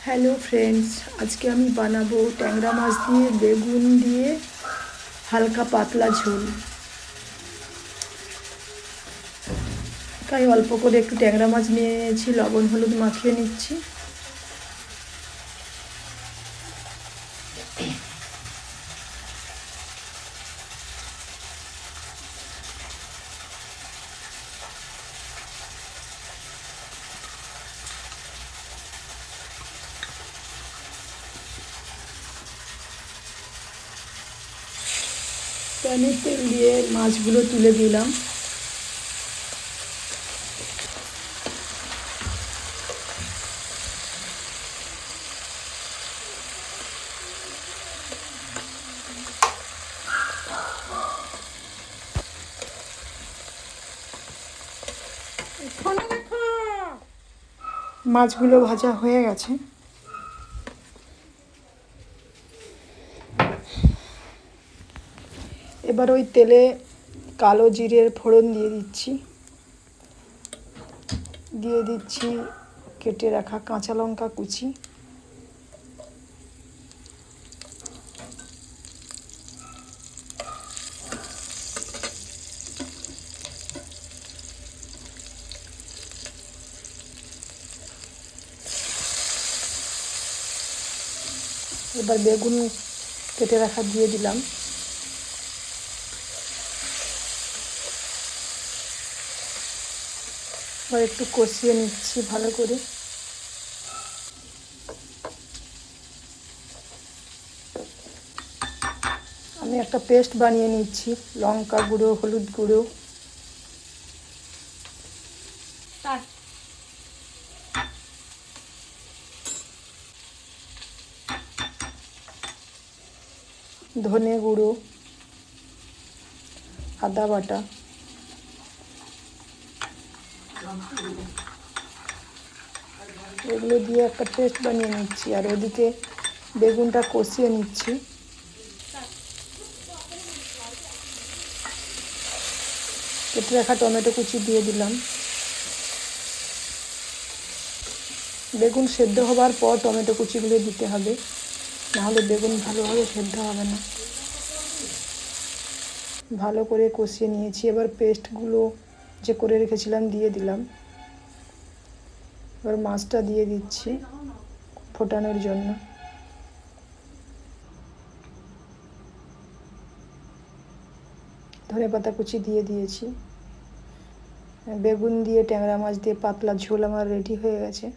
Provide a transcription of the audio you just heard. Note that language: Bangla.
হ্যালো ফ্রেন্ডস, আজকে আমি বানাবো ট্যাংরা মাছ দিয়ে বেগুন দিয়ে হালকা পাতলা ঝোল। তাই অল্প করে একটু ট্যাংরা মাছ নিয়ে নিয়েছি, লবণ হলুদ মাখিয়ে নিচ্ছি। প্যানে তেল দিয়ে মাছগুলো তুলে দিলাম। মাছগুলো ভাজা হয়ে গেছে। এবার ওই তেলে কালো জিরের ফোড়ন দিয়ে দিচ্ছি কেটে রাখা কাঁচা লঙ্কা কুচি, এবার বেগুন কেটে রাখা দিয়ে দিলাম। এবার একটু কষিয়ে নিচ্ছি ভালো করে। আমি একটা পেস্ট বানিয়ে নিচ্ছি, লঙ্কা গুঁড়ো, হলুদ গুঁড়ো, ধনে গুঁড়ো, আদা বাটা, এগুলো দিয়ে একটা পেস্ট বানিয়ে নিচ্ছি। আর ওদিকে বেগুনটা কষিয়ে নিচ্ছি। কেটে রাখা টমেটো কুচি দিয়ে দিলাম। বেগুন সেদ্ধ হবার পর টমেটো কুচিগুলো দিতে হবে, নাহলে বেগুন ভালোভাবে সেদ্ধ হবে না। ভালো করে কষিয়ে নিয়েছি। এবার পেস্টগুলো যে করে রেখেছিলাম দিয়ে দিলাম। এবার মাছটা দিয়ে দিচ্ছি ফোটানোর জন্য। ধনেপাতা কুচি দিয়ে দিয়েছি। বেগুন দিয়ে ট্যাংরা মাছ দিয়ে পাতলা ঝোল আমার রেডি হয়ে গেছে।